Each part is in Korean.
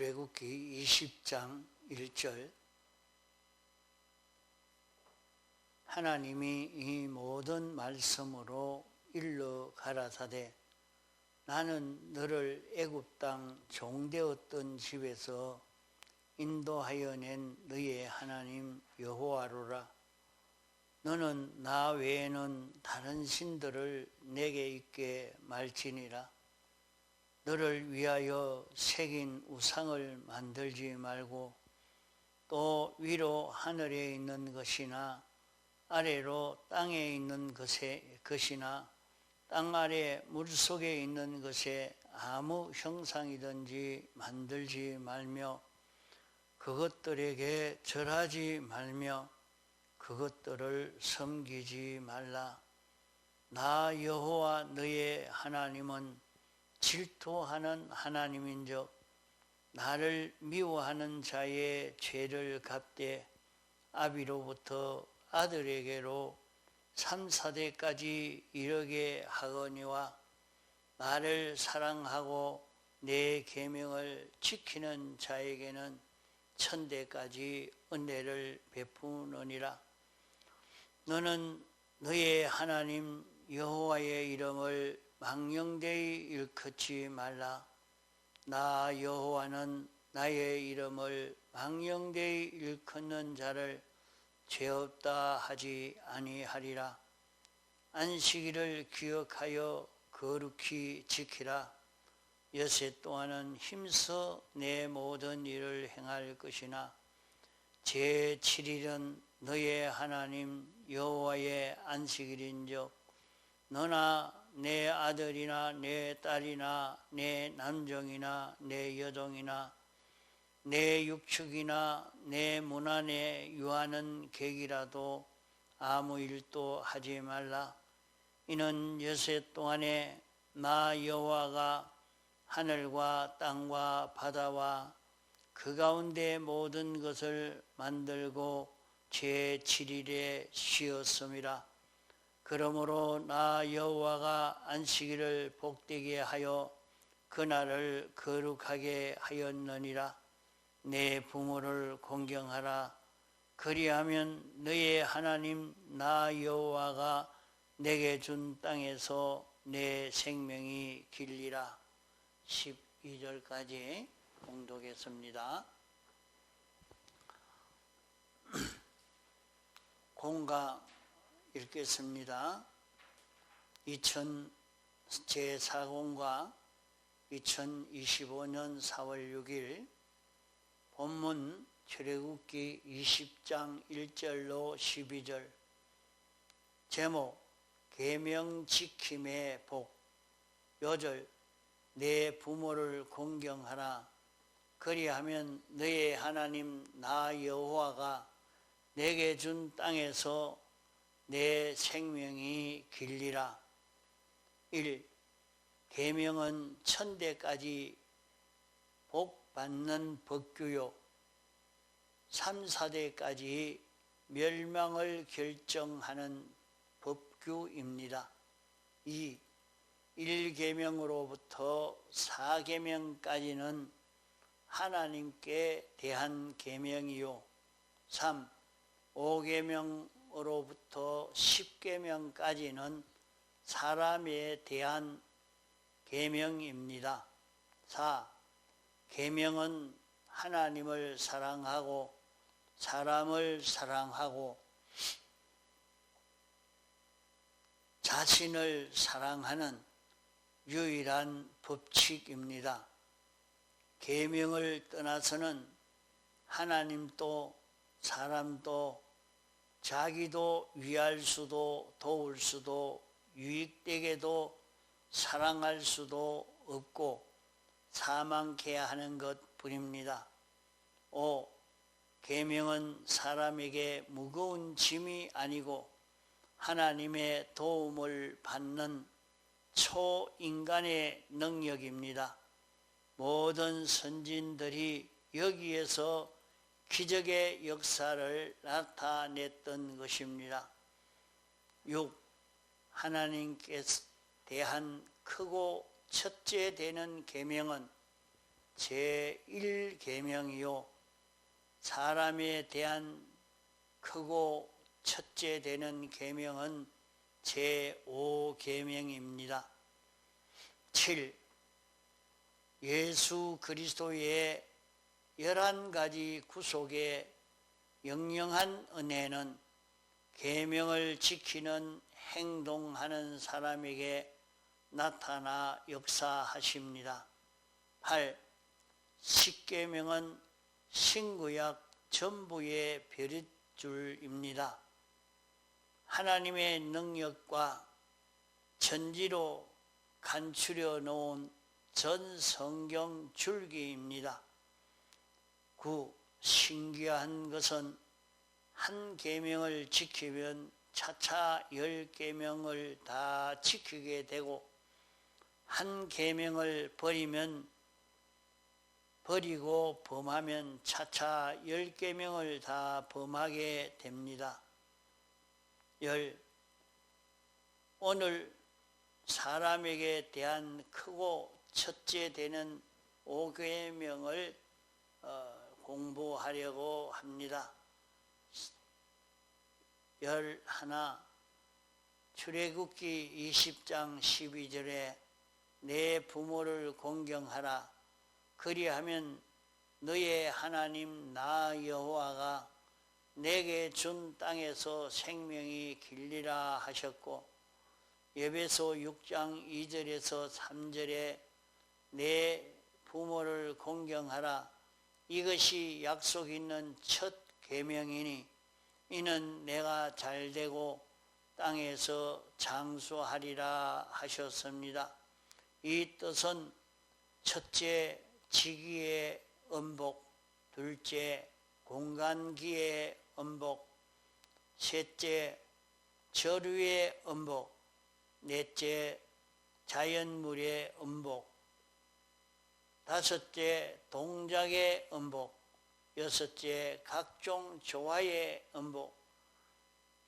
출애굽기 20장 1절 하나님이 이 모든 말씀으로 일러 가라사대 나는 너를 애굽 땅 종되었던 집에서 인도하여 낸 너의 하나님 여호와로라. 너는 나 외에는 다른 신들을 내게 있게 말지니라. 너를 위하여 새긴 우상을 만들지 말고 또 위로 하늘에 있는 것이나 아래로 땅에 있는 것이나 땅 아래 물속에 있는 것에 아무 형상이든지 만들지 말며 그것들에게 절하지 말며 그것들을 섬기지 말라. 나 여호와 너의 하나님은 질투하는 하나님인즉 나를 미워하는 자의 죄를 갚되 아비로부터 아들에게로 3, 4대까지 이르게 하거니와 나를 사랑하고 내 계명을 지키는 자에게는 1000대까지 은혜를 베푸느니라. 너는 너의 하나님 여호와의 이름을 망령되이 일컫지 말라. 나 여호와는 나의 이름을 망령되이 일컫는 자를 죄없다 하지 아니하리라. 안식일을 기억하여 거룩히 지키라. 여세 동안은 힘써 내 모든 일을 행할 것이나 제7일은 너의 하나님 여호와의 안식일인즉 너나 내 아들이나 내 딸이나 내 남종이나 내 여종이나 내 육축이나 내 문 안에 유하는 객이라도 아무 일도 하지 말라. 이는 여세 동안에 나 여호와가 하늘과 땅과 바다와 그 가운데 모든 것을 만들고 제7일에 쉬었음이라. 그러므로 나 여호와가 안식일을 복되게 하여 그날을 거룩하게 하였느니라. 내 부모를 공경하라. 그리하면 너의 하나님 나 여호와가 내게 준 땅에서 내 생명이 길리라. 12절까지 봉독했습니다. 공가 읽겠습니다. 제4공과 2025년 4월 6일 본문 출애굽기 20장 1절로 12절 제목 계명 지킴의 복 요절 내 부모를 공경하라. 그리하면 너의 하나님 나 여호와가 내게 준 땅에서 내 생명이 길리라. 1. 계명은 1000대까지 복 받는 법규요 3, 4대까지 멸망을 결정하는 법규입니다. 2. 1계명으로부터 4계명까지는 하나님께 대한 계명이요 3. 5계명으로부터 10계명까지는 사람에 대한 계명입니다. 4. 계명은 하나님을 사랑하고 사람을 사랑하고 자신을 사랑하는 유일한 법칙입니다. 계명을 떠나서는 하나님도 사람도 자기도 위할 수도 도울 수도 유익되게도 사랑할 수도 없고 사망케 하는 것뿐입니다. 5. 계명은 사람에게 무거운 짐이 아니고 하나님의 도움을 받는 초인간의 능력입니다. 모든 선진들이 여기에서 기적의 역사를 나타냈던 것입니다. 6. 하나님께 대한 크고 첫째 되는 계명은 제1계명이요 사람에 대한 크고 첫째 되는 계명은 제5계명입니다. 7. 예수 그리스도의 11가지 구속의 영영한 은혜는 계명을 지키는 행동하는 사람에게 나타나 역사하십니다. 8. 십계명은 신구약 전부의 별줄입니다. 하나님의 능력과 천지로 간추려 놓은 전 성경 줄기입니다. 9. 신기한 것은 한 계명을 지키면 차차 10계명을 다 지키게 되고 한 계명을 버리고 범하면 차차 10계명을 다 범하게 됩니다. 10. 오늘 사람에게 대한 크고 첫째 되는 5계명을 공부하려고 합니다. 11. 출애굽기 20장 12절에 내 부모를 공경하라. 그리하면 너의 하나님 나 여호와가 내게 준 땅에서 생명이 길리라 하셨고, 에베소 6장 2절에서 3절에 내 부모를 공경하라. 이것이 약속 있는 첫 계명이니 이는 내가 잘되고 땅에서 장수하리라 하셨습니다. 이 뜻은 첫째 지기의 음복, 둘째 공간기의 음복, 셋째 저류의 음복, 넷째 자연물의 음복, 다섯째 동작의 음복, 여섯째 각종 조화의 음복,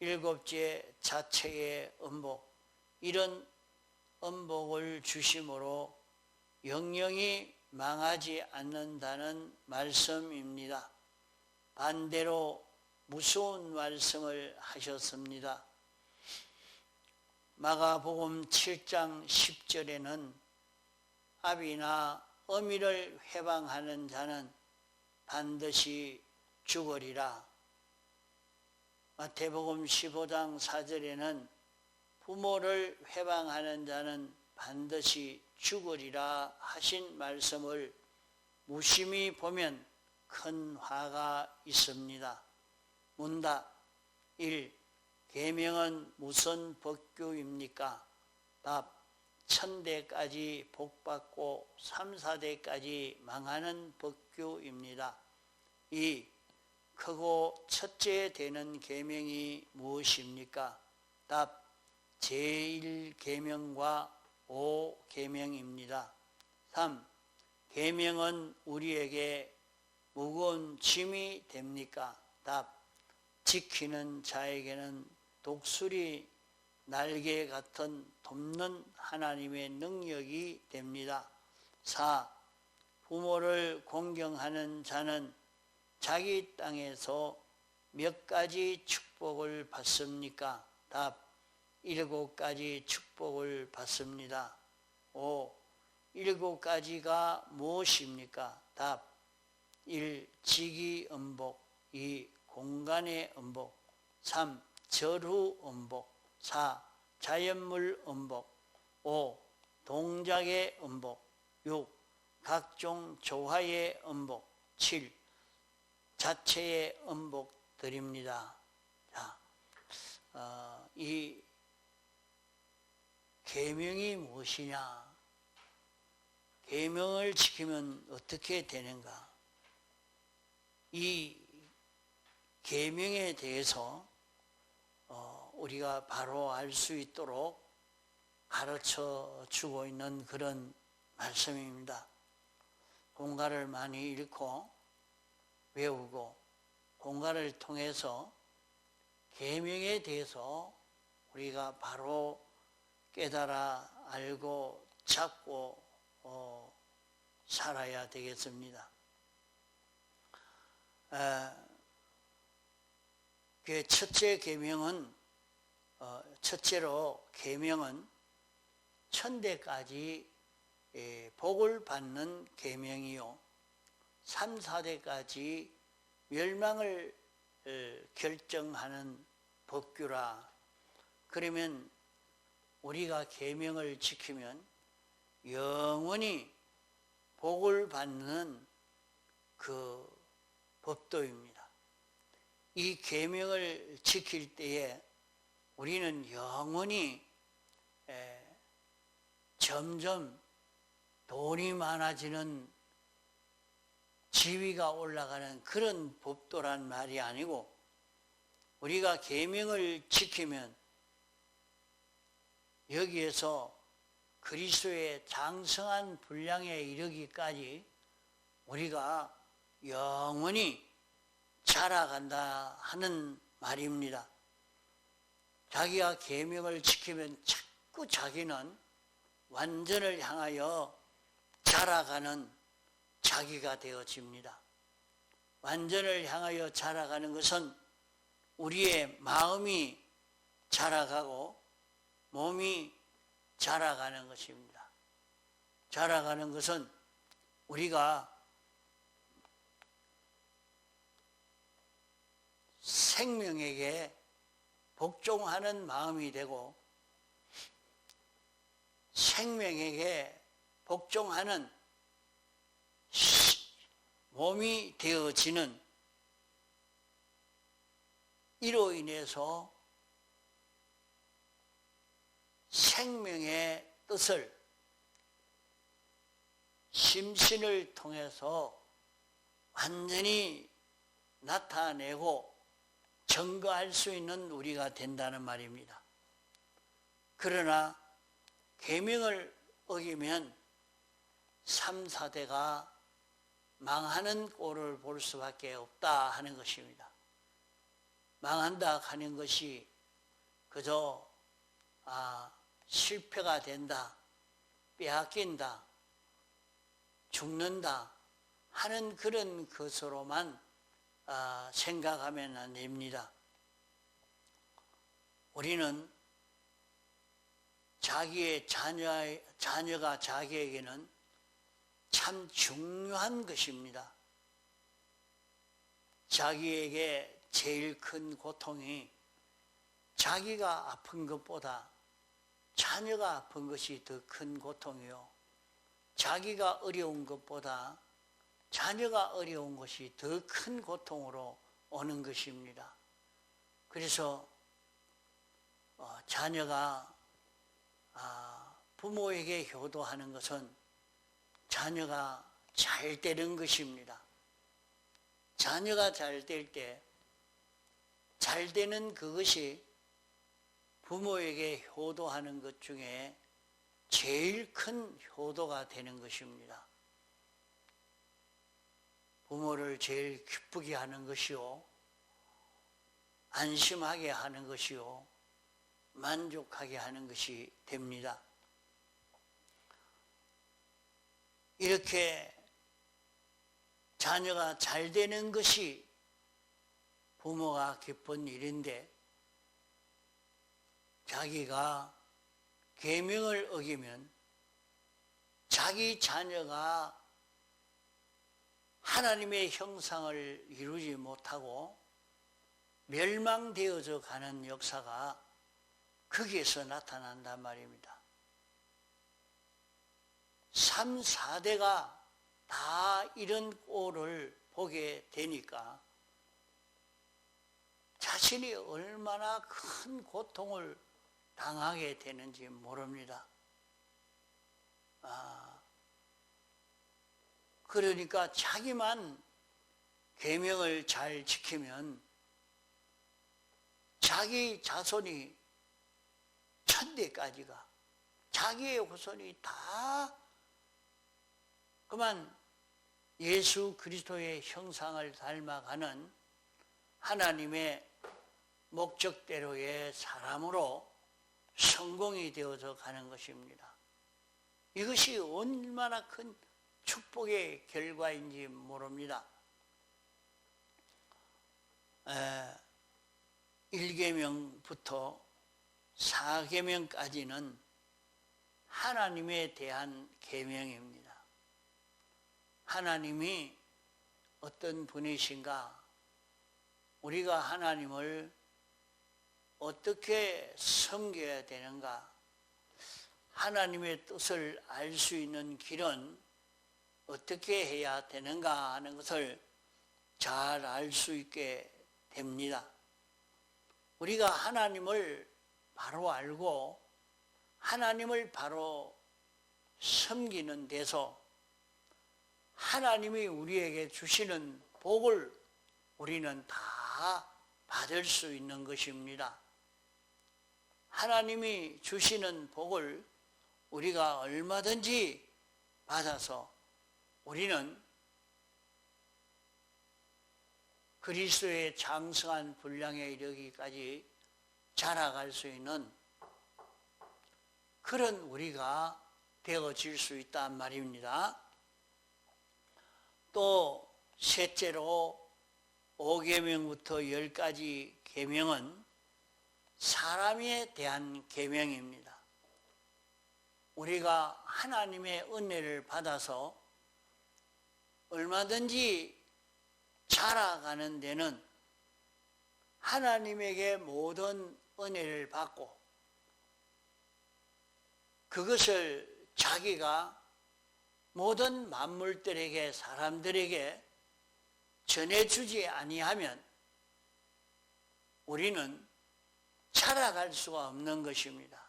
일곱째 자체의 음복. 이런 음복을 주심으로 영영이 망하지 않는다는 말씀입니다. 반대로 무서운 말씀을 하셨습니다. 마가복음 7장 10절에는 아비나 어미를 회방하는 자는 반드시 죽으리라. 마태복음 15장 4절에는 부모를 회방하는 자는 반드시 죽으리라 하신 말씀을 무심히 보면 큰 화가 있습니다. 문답. 1. 계명은 무슨 법규입니까? 답. 천대까지 복받고 3, 4대까지 망하는 법규입니다. 2. 크고 첫째 되는 계명이 무엇입니까? 답. 제1계명과 5계명입니다. 3. 계명은 우리에게 무거운 짐이 됩니까? 답. 지키는 자에게는 독수리 날개 같은 돕는 하나님의 능력이 됩니다. 4. 부모를 공경하는 자는 자기 땅에서 몇 가지 축복을 받습니까? 답. 7가지 축복을 받습니다. 5. 7가지가 무엇입니까? 답. 1. 지기음복. 2. 공간의 음복. 3. 절후 음복. 4. 자연물 음복. 5. 동작의 음복. 6. 각종 조화의 음복. 7. 자체의 음복들입니다. 자, 이 계명이 무엇이냐? 계명을 지키면 어떻게 되는가? 이 계명에 대해서 우리가 바로 알 수 있도록 가르쳐 주고 있는 그런 말씀입니다. 공과를 많이 읽고 외우고 공과를 통해서 계명에 대해서 우리가 바로 깨달아 알고 잡고 살아야 되겠습니다. 그 첫째로 계명은 천대까지 복을 받는 계명이요 3, 4대까지 멸망을 결정하는 법규라. 그러면 우리가 계명을 지키면 영원히 복을 받는 그 법도입니다. 이 계명을 지킬 때에 우리는 영원히 점점 돈이 많아지는 지위가 올라가는 그런 법도란 말이 아니고, 우리가 계명을 지키면 여기에서 그리스도의 장성한 분량에 이르기까지 우리가 영원히 자라간다 하는 말입니다. 자기가 계명을 지키면 자꾸 자기는 완전을 향하여 자라가는 자기가 되어집니다. 완전을 향하여 자라가는 것은 우리의 마음이 자라가고 몸이 자라가는 것입니다. 자라가는 것은 우리가 생명에게 복종하는 마음이 되고 생명에게 복종하는 몸이 되어지는, 이로 인해서 생명의 뜻을 심신을 통해서 완전히 나타내고 증거할 수 있는 우리가 된다는 말입니다. 그러나 계명을 어기면 3, 4대가 망하는 꼴을 볼 수밖에 없다 하는 것입니다. 망한다 하는 것이 그저 실패가 된다, 빼앗긴다, 죽는다 하는 그런 것으로만 생각하면 안 됩니다. 우리는 자기의 자녀가 자기에게는 참 중요한 것입니다. 자기에게 제일 큰 고통이 자기가 아픈 것보다 자녀가 아픈 것이 더 큰 고통이요, 자기가 어려운 것보다 자녀가 어려운 것이 더 큰 고통으로 오는 것입니다. 그래서 자녀가 부모에게 효도하는 것은 자녀가 잘 되는 것입니다. 자녀가 잘 될 때 잘 되는 그것이 부모에게 효도하는 것 중에 제일 큰 효도가 되는 것입니다. 부모를 제일 기쁘게 하는 것이요, 안심하게 하는 것이요, 만족하게 하는 것이 됩니다. 이렇게 자녀가 잘 되는 것이 부모가 기쁜 일인데, 자기가 계명을 어기면 자기 자녀가 하나님의 형상을 이루지 못하고 멸망되어져 가는 역사가 거기에서 나타난단 말입니다. 3, 4대가 다 이런 꼴을 보게 되니까 자신이 얼마나 큰 고통을 당하게 되는지 모릅니다. 그러니까 자기만 계명을 잘 지키면 자기 자손이 천대까지가, 자기의 후손이 다 그만 예수 그리스도의 형상을 닮아가는 하나님의 목적대로의 사람으로 성공이 되어서 가는 것입니다. 이것이 얼마나 큰 축복의 결과인지 모릅니다. 1계명부터 4계명까지는 하나님에 대한 계명입니다. 하나님이 어떤 분이신가? 우리가 하나님을 어떻게 섬겨야 되는가? 하나님의 뜻을 알 수 있는 길은 어떻게 해야 되는가 하는 것을 잘 알 수 있게 됩니다. 우리가 하나님을 바로 알고 하나님을 바로 섬기는 데서 하나님이 우리에게 주시는 복을 우리는 다 받을 수 있는 것입니다. 하나님이 주시는 복을 우리가 얼마든지 받아서 우리는 그리스도의 장성한 분량에 이르기까지 자라갈 수 있는 그런 우리가 되어질 수 있단 말입니다. 또 셋째로 5계명부터 10가지 계명은 사람에 대한 계명입니다. 우리가 하나님의 은혜를 받아서 얼마든지 자라가는 데는 하나님에게 모든 은혜를 받고 그것을 자기가 모든 만물들에게 사람들에게 전해주지 아니하면 우리는 자라갈 수가 없는 것입니다.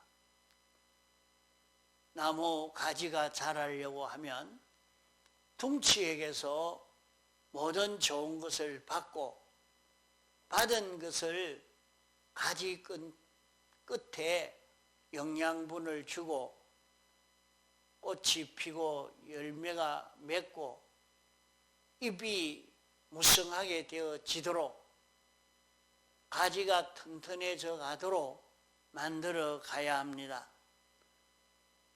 나무 가지가 자라려고 하면 둥치에게서 모든 좋은 것을 받고 받은 것을 가지 끝에 영양분을 주고 꽃이 피고 열매가 맺고 잎이 무성하게 되어지도록 가지가 튼튼해져 가도록 만들어 가야 합니다.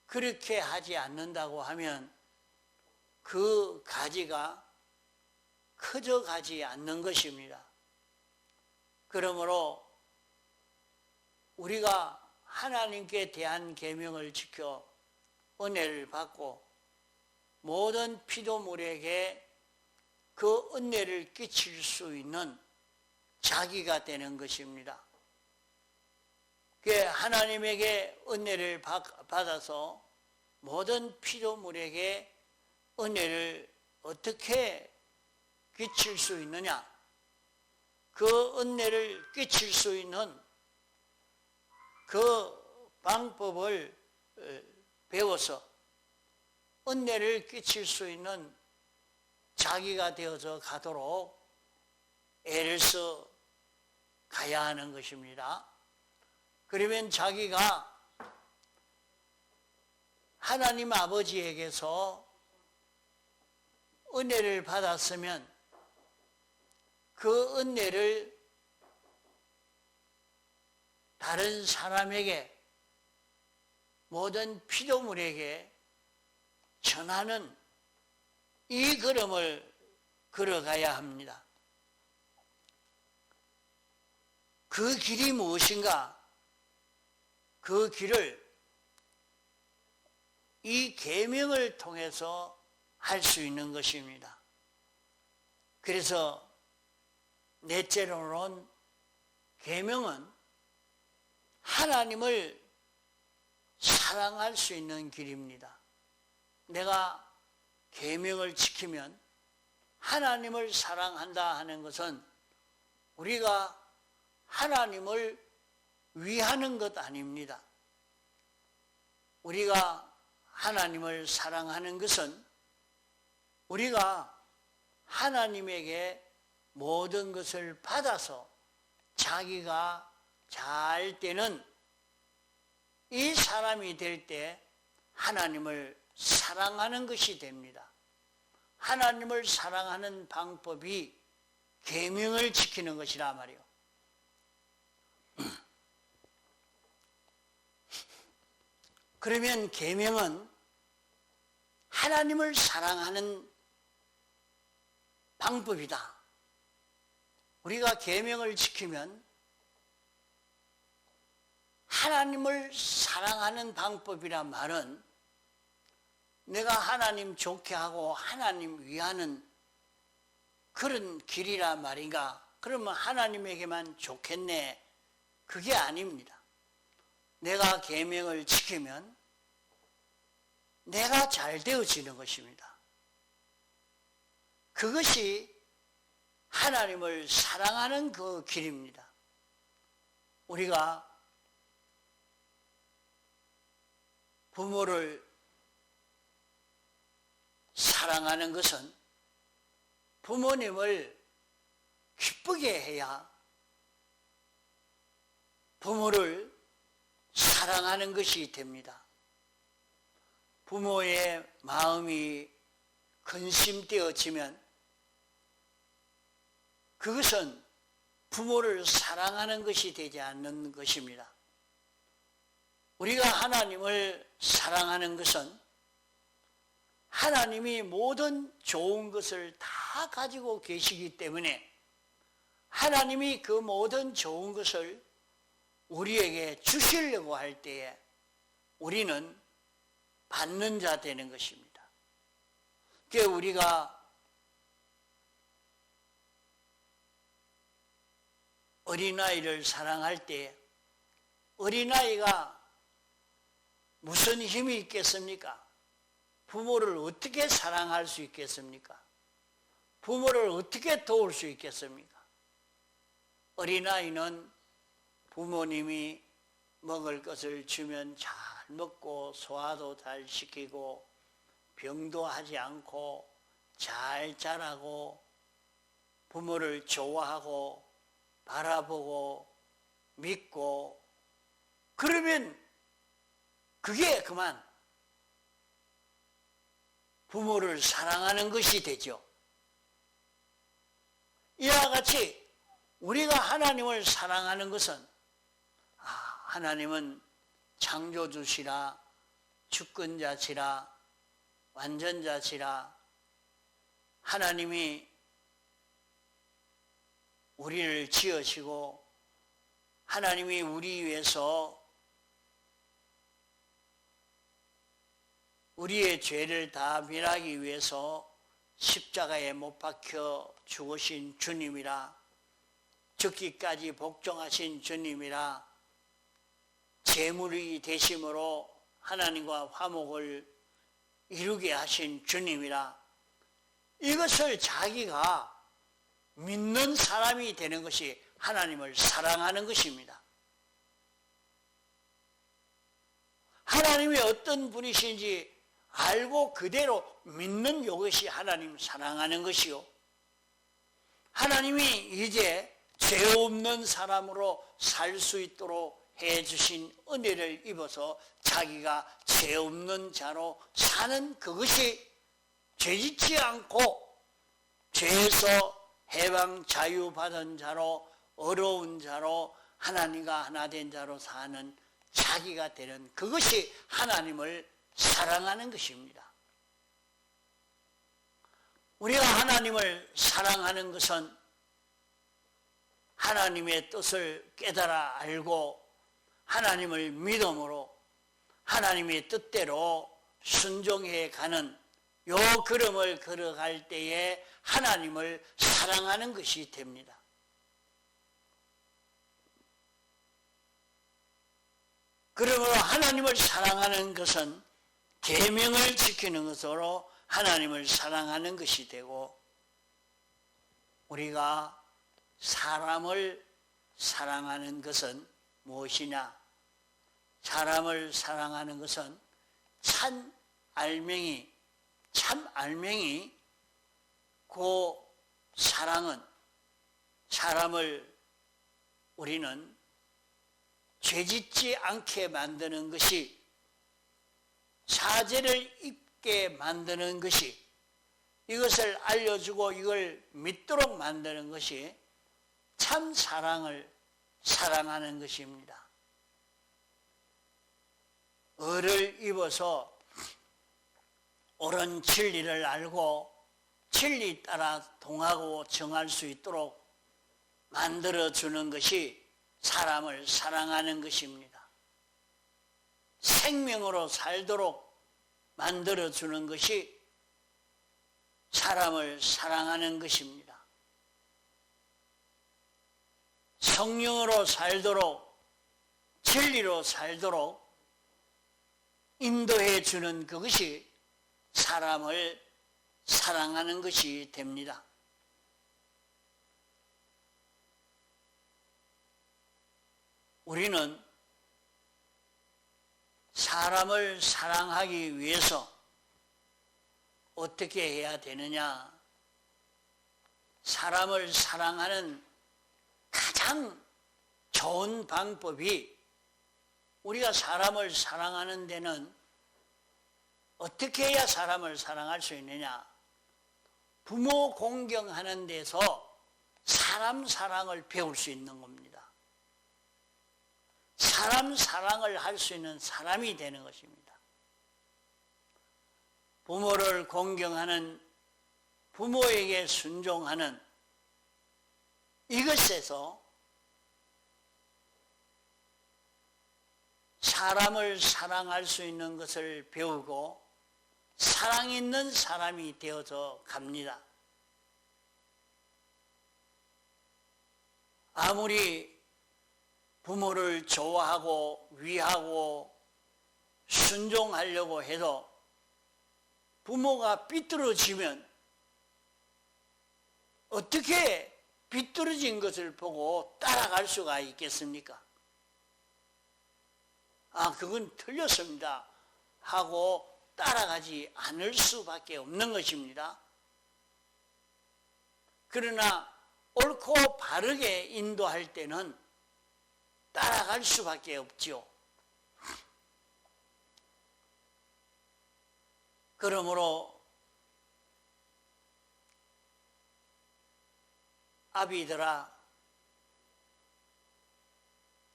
그렇게 하지 않는다고 하면 그 가지가 커져 가지 않는 것입니다. 그러므로 우리가 하나님께 대한 계명을 지켜 은혜를 받고 모든 피조물에게 그 은혜를 끼칠 수 있는 자기가 되는 것입니다. 하나님에게 은혜를 받아서 모든 피조물에게 은혜를 어떻게 끼칠 수 있느냐? 그 은혜를 끼칠 수 있는 그 방법을 배워서 은혜를 끼칠 수 있는 자기가 되어서 가도록 애를 써 가야 하는 것입니다. 그러면 자기가 하나님 아버지에게서 은혜를 받았으면 그 은혜를 다른 사람에게 모든 피조물에게 전하는 이 걸음을 걸어가야 합니다. 그 길이 무엇인가? 그 길을 이 계명을 통해서 할 수 있는 것입니다. 그래서 넷째로는 계명은 하나님을 사랑할 수 있는 길입니다. 내가 계명을 지키면 하나님을 사랑한다 하는 것은 우리가 하나님을 위하는 것 아닙니다. 우리가 하나님을 사랑하는 것은 우리가 하나님에게 모든 것을 받아서 자기가 잘 되는 이 사람이 될 때 하나님을 사랑하는 것이 됩니다. 하나님을 사랑하는 방법이 계명을 지키는 것이라 말이요. 그러면 계명은 하나님을 사랑하는 방법이다. 우리가 계명을 지키면 하나님을 사랑하는 방법이란 말은 내가 하나님 좋게 하고 하나님 위하는 그런 길이란 말인가? 그러면 하나님에게만 좋겠네. 그게 아닙니다. 내가 계명을 지키면 내가 잘 되어지는 것입니다. 그것이 하나님을 사랑하는 그 길입니다. 우리가 부모를 사랑하는 것은 부모님을 기쁘게 해야 부모를 사랑하는 것이 됩니다. 부모의 마음이 근심되어지면 그것은 부모를 사랑하는 것이 되지 않는 것입니다. 우리가 하나님을 사랑하는 것은 하나님이 모든 좋은 것을 다 가지고 계시기 때문에 하나님이 그 모든 좋은 것을 우리에게 주시려고 할 때에 우리는 받는 자 되는 것입니다. 그러니까 우리가 어린아이를 사랑할 때 어린아이가 무슨 힘이 있겠습니까? 부모를 어떻게 사랑할 수 있겠습니까? 부모를 어떻게 도울 수 있겠습니까? 어린아이는 부모님이 먹을 것을 주면 잘 먹고 소화도 잘 시키고 병도 하지 않고 잘 자라고 부모를 좋아하고 바라보고 믿고 그러면 그게 그만 부모를 사랑하는 것이 되죠. 이와 같이 우리가 하나님을 사랑하는 것은 하나님은 창조주시라 주권자시라 완전자시라 하나님이 우리를 지으시고 하나님이 우리 위해서 우리의 죄를 다 면하기 위해서 십자가에 못 박혀 죽으신 주님이라 죽기까지 복종하신 주님이라 제물이 되심으로 하나님과 화목을 이루게 하신 주님이라 이것을 자기가 믿는 사람이 되는 것이 하나님을 사랑하는 것입니다. 하나님이 어떤 분이신지 알고 그대로 믿는 이것이 하나님 사랑하는 것이요. 하나님이 이제 죄 없는 사람으로 살 수 있도록 해주신 은혜를 입어서 자기가 죄 없는 자로 사는 그것이 죄짓지 않고 죄에서 해방 자유받은 자로 어려운 자로 하나님과 하나 된 자로 사는 자기가 되는 그것이 하나님을 사랑하는 것입니다. 우리가 하나님을 사랑하는 것은 하나님의 뜻을 깨달아 알고 하나님을 믿음으로 하나님의 뜻대로 순종해 가는 요 걸음을 걸어갈 때에 하나님을 사랑하는 것이 됩니다. 그러므로 하나님을 사랑하는 것은 계명을 지키는 것으로 하나님을 사랑하는 것이 되고 우리가 사람을 사랑하는 것은 무엇이냐? 사람을 사랑하는 것은 참 알맹이 그 사랑은 사람을 우리는 죄짓지 않게 만드는 것이 사죄를 입게 만드는 것이 이것을 알려주고 이걸 믿도록 만드는 것이 참 사랑을 사랑하는 것입니다. 을을 입어서 옳은 진리를 알고 진리 따라 동하고 정할 수 있도록 만들어주는 것이 사람을 사랑하는 것입니다. 생명으로 살도록 만들어주는 것이 사람을 사랑하는 것입니다. 성령으로 살도록, 진리로 살도록 인도해 주는 그것이 사람을 사랑하는 것이 됩니다. 우리는 사람을 사랑하기 위해서 어떻게 해야 되느냐? 사람을 사랑하는 가장 좋은 방법이, 우리가 사람을 사랑하는 데는 어떻게 해야 사람을 사랑할 수 있느냐? 부모 공경하는 데서 사람 사랑을 배울 수 있는 겁니다. 사람 사랑을 할 수 있는 사람이 되는 것입니다. 부모를 공경하는, 부모에게 순종하는 이것에서 사람을 사랑할 수 있는 것을 배우고 사랑 있는 사람이 되어서 갑니다. 아무리 부모를 좋아하고 위하고 순종하려고 해도 부모가 삐뚤어지면 어떻게 삐뚤어진 것을 보고 따라갈 수가 있겠습니까? 아, 그건 틀렸습니다 하고 따라가지 않을 수밖에 없는 것입니다. 그러나 옳고 바르게 인도할 때는 따라갈 수밖에 없죠. 그러므로 아비들아,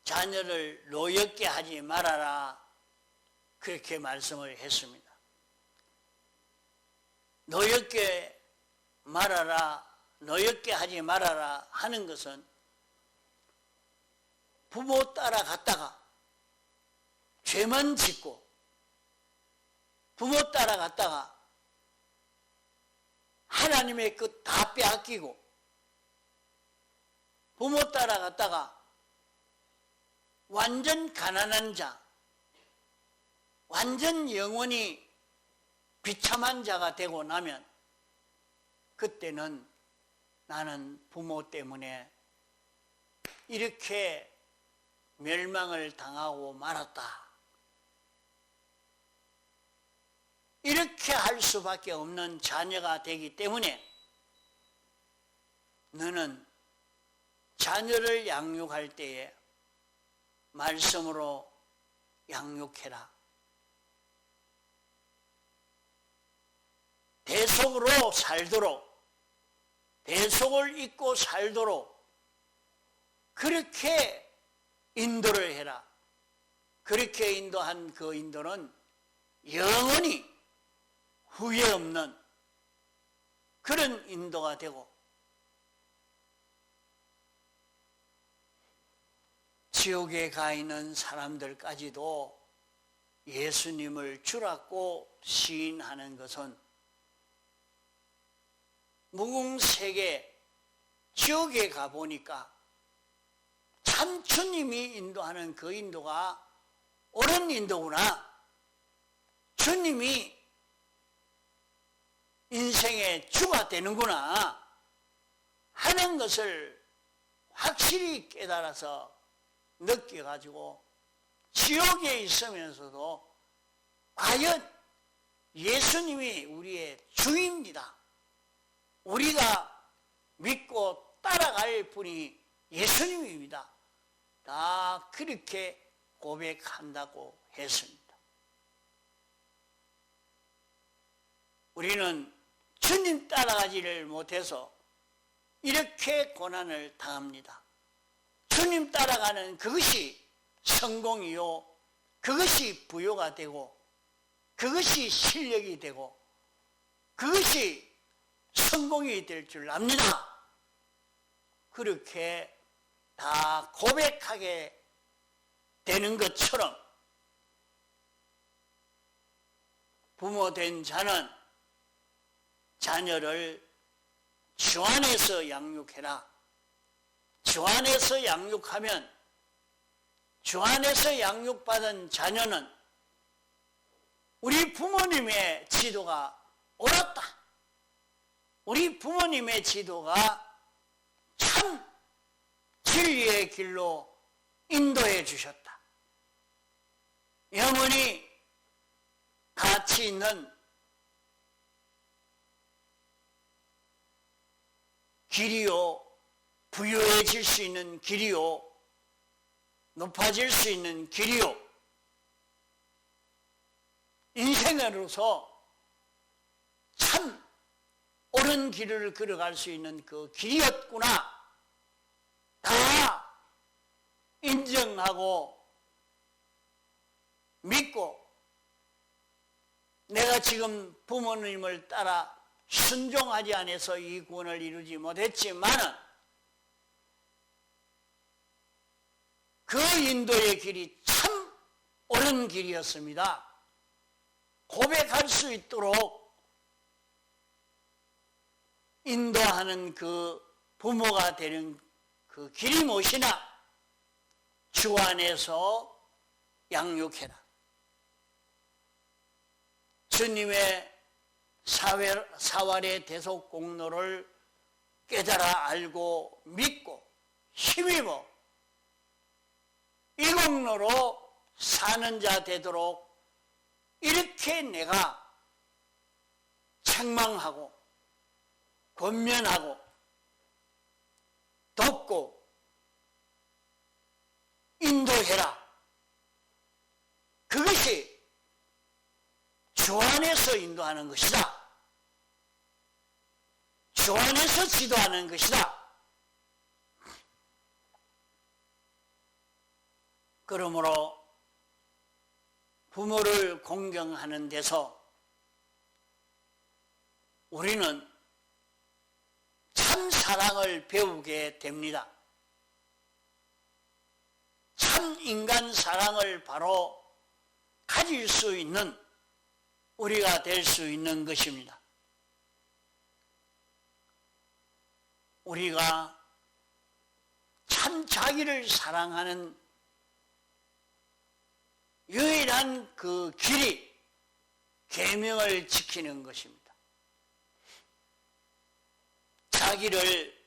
자녀를 노엽게 하지 말아라, 그렇게 말씀을 했습니다. 노엽게 말아라, 노엽게 하지 말아라 하는 것은 부모 따라갔다가 죄만 짓고, 부모 따라갔다가 하나님의 것 다 빼앗기고, 부모 따라갔다가 완전 가난한 자, 완전 영원히 비참한 자가 되고 나면 그때는 나는 부모 때문에 이렇게 멸망을 당하고 말았다, 이렇게 할 수밖에 없는 자녀가 되기 때문에 너는 자녀를 양육할 때에 말씀으로 양육해라. 대속으로 살도록, 대속을 잇고 살도록 그렇게 인도를 해라. 그렇게 인도한 그 인도는 영원히 후회 없는 그런 인도가 되고, 지옥에 가 있는 사람들까지도 예수님을 주라고 시인하는 것은 무궁세계 지옥에 가보니까 참 주님이 인도하는 그 인도가 옳은 인도구나, 주님이 인생의 주가 되는구나 하는 것을 확실히 깨달아서 느껴가지고 지옥에 있으면서도 과연 예수님이 우리의 주입니다, 우리가 믿고 따라갈 분이 예수님입니다, 다 그렇게 고백한다고 했습니다. 우리는 주님 따라가지를 못해서 이렇게 고난을 당합니다. 주님 따라가는 그것이 성공이요, 그것이 부요가 되고, 그것이 실력이 되고, 그것이 성공이 될 줄 압니다. 그렇게 다 고백하게 되는 것처럼 부모 된 자는 자녀를 주 안에서 양육해라. 주 안에서 양육하면 주 안에서 양육받은 자녀는 우리 부모님의 지도가 옳았다. 우리 부모님의 지도가 참 진리의 길로 인도해 주셨다. 영원히 가치 있는 길이요, 부유해질 수 있는 길이요, 높아질 수 있는 길이요, 인생으로서 참 옳은 길을 걸어갈 수 있는 그 길이었구나. 다 인정하고 믿고 내가 지금 부모님을 따라 순종하지 않아서 이 구원을 이루지 못했지만은 그 인도의 길이 참 옳은 길이었습니다. 고백할 수 있도록 인도하는 그 부모가 되는 그 길이 무엇이나 주 안에서 양육해라. 주님의 사활의 대속 공로를 깨달아 알고 믿고 힘입어 이 공로로 사는 자 되도록 이렇게 내가 책망하고 권면하고 돕고 인도해라. 그것이 주 안에서 인도하는 것이다. 주 안에서 지도하는 것이다. 그러므로 부모를 공경하는 데서 우리는 참 사랑을 배우게 됩니다. 참 인간 사랑을 바로 가질 수 있는 우리가 될 수 있는 것입니다. 우리가 참 자기를 사랑하는 유일한 그 길이 계명을 지키는 것입니다. 자기를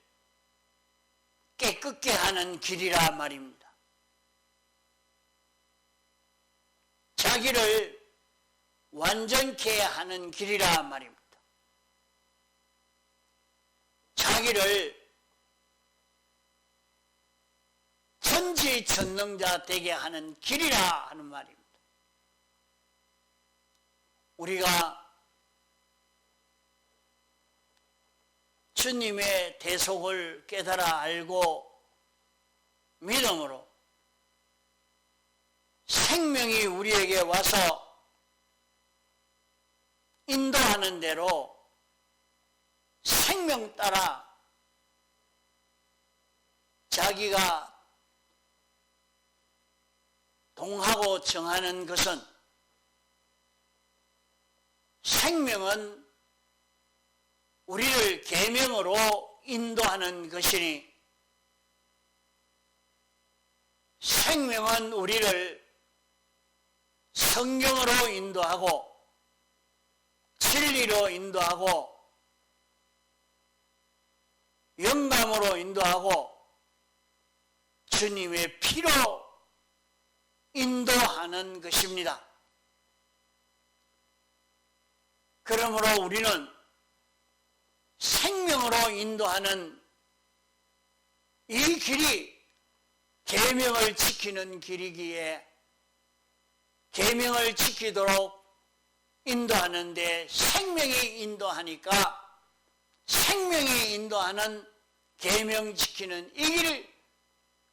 깨끗게 하는 길이라 말입니다. 자기를 완전케 하는 길이라 말입니다. 자기를 천지천능자 되게 하는 길이라 하는 말입니다. 우리가 주님의 대속을 깨달아 알고 믿음으로 생명이 우리에게 와서 인도하는 대로 생명 따라 자기가 동하고 정하는 것은 생명은 우리를 계명으로 인도하는 것이니 생명은 우리를 성경으로 인도하고 진리로 인도하고 영감으로 인도하고 주님의 피로 인도하는 것입니다. 그러므로 우리는 생명으로 인도하는 이 길이 계명을 지키는 길이기에 계명을 지키도록 인도하는데 생명이 인도하니까 생명이 인도하는 계명 지키는 이 길을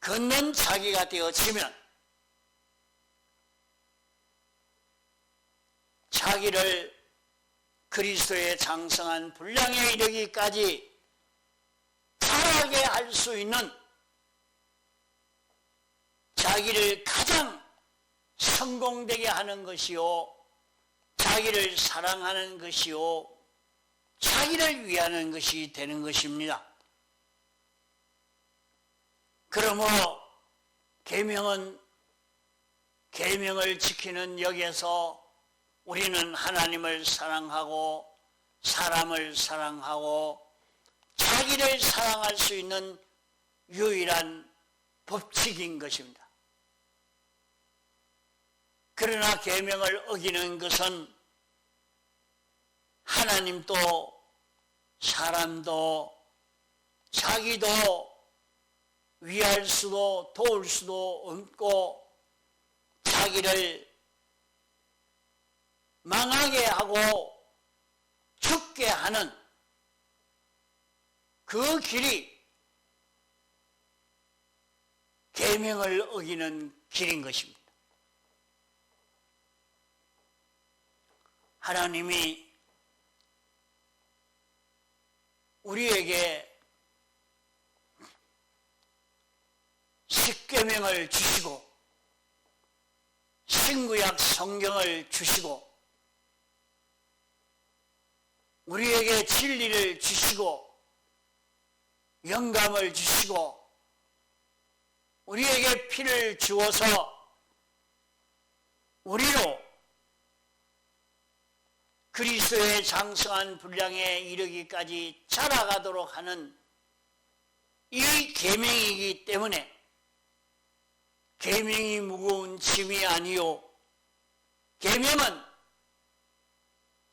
걷는 자기가 되어지면 자기를 그리스도의 장성한 분량에 이르기까지 자라게 할 수 있는, 자기를 가장 성공되게 하는 것이요, 자기를 사랑하는 것이요, 자기를 위하는 것이 되는 것입니다. 그러므로 계명은, 계명을 지키는 역에서 우리는 하나님을 사랑하고 사람을 사랑하고 자기를 사랑할 수 있는 유일한 법칙인 것입니다. 그러나 계명을 어기는 것은 하나님도 사람도 자기도 위할 수도 도울 수도 없고 자기를 망하게 하고 죽게 하는 그 길이 계명을 어기는 길인 것입니다. 하나님이 우리에게 십계명을 주시고 신구약 성경을 주시고 우리에게 진리를 주시고 영감을 주시고 우리에게 피를 주어서 우리로 그리스도의 장성한 분량에 이르기까지 자라가도록 하는 이 계명이기 때문에 계명이 무거운 짐이 아니요, 계명은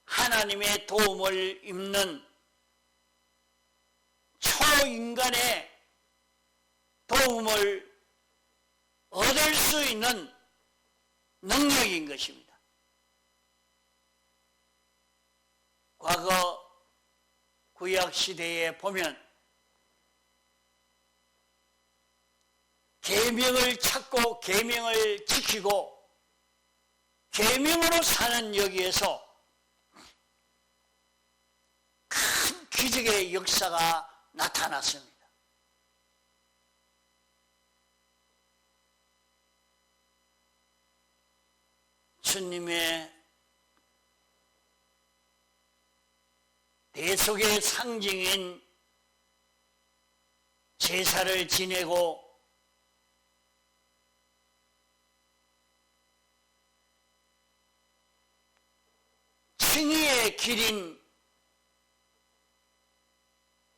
하나님의 도움을 입는 초인간의 도움을 얻을 수 있는 능력인 것입니다. 과거 구약시대에 보면 계명을 찾고 계명을 지키고 계명으로 사는 여기에서 큰 기적의 역사가 나타났습니다. 주님의 대속의 상징인 제사를 지내고 승리의 길인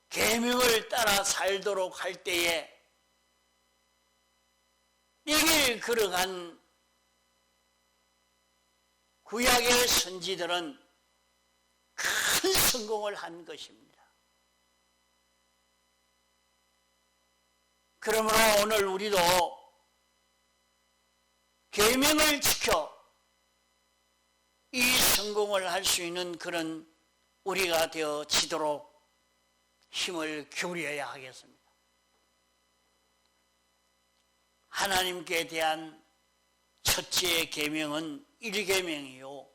계명을 따라 살도록 할 때에 이 길 걸어간 구약의 선지들은 큰 성공을 한 것입니다. 그러므로 오늘 우리도 계명을 지켜 이 성공을 할 수 있는 그런 우리가 되어지도록 힘을 기울여야 하겠습니다. 하나님께 대한 첫째 계명은 1계명이요,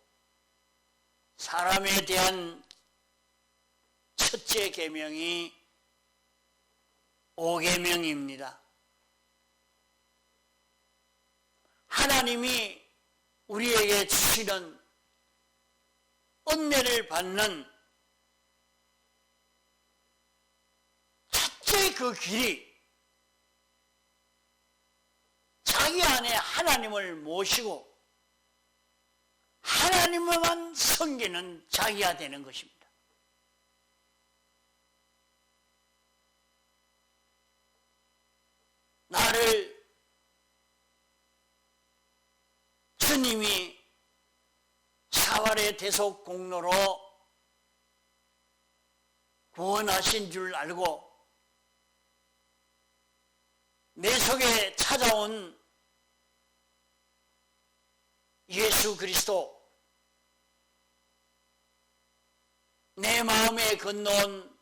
사람에 대한 첫째 계명이 5계명입니다. 하나님이 우리에게 주시는 은혜를 받는 첫째 그 길이 자기 안에 하나님을 모시고 하나님만 섬기는 자기가 되는 것입니다. 나를 주님이 사활의 대속 공로로 구원하신 줄 알고 내 속에 찾아온 예수 그리스도, 내 마음에 건너온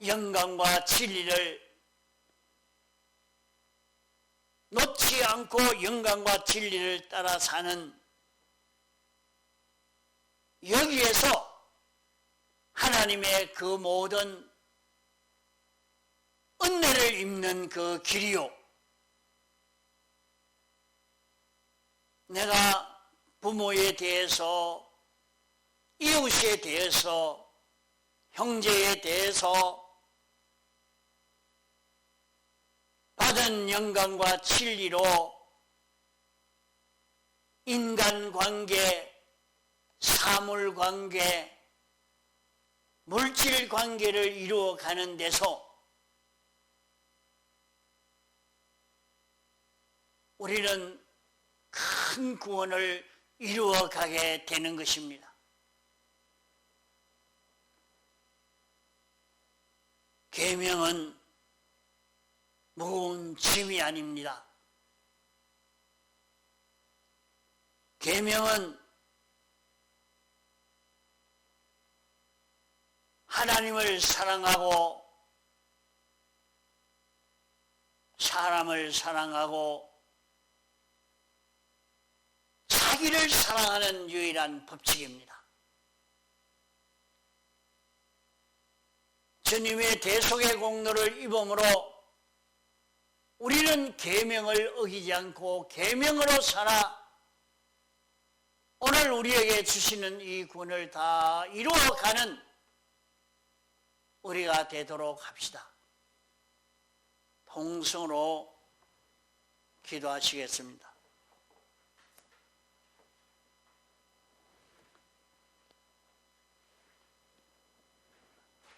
영광과 진리를 놓지 않고 영광과 진리를 따라 사는 여기에서 하나님의 그 모든 은혜를 입는 그 길이요. 내가 부모에 대해서, 이웃에 대해서, 형제에 대해서 받은 영광과 진리로 인간관계, 사물관계, 물질관계를 이루어가는 데서 우리는 큰 구원을 이루어가게 되는 것입니다. 계명은 무거운 짐이 아닙니다. 계명은 하나님을 사랑하고 사람을 사랑하고 자기를 사랑하는 유일한 법칙입니다. 주님의 대속의 공로를 입음으로 우리는 계명을 어기지 않고 계명으로 살아 오늘 우리에게 주시는 이 구원을 다 이루어가는 우리가 되도록 합시다. 통성으로 기도하시겠습니다.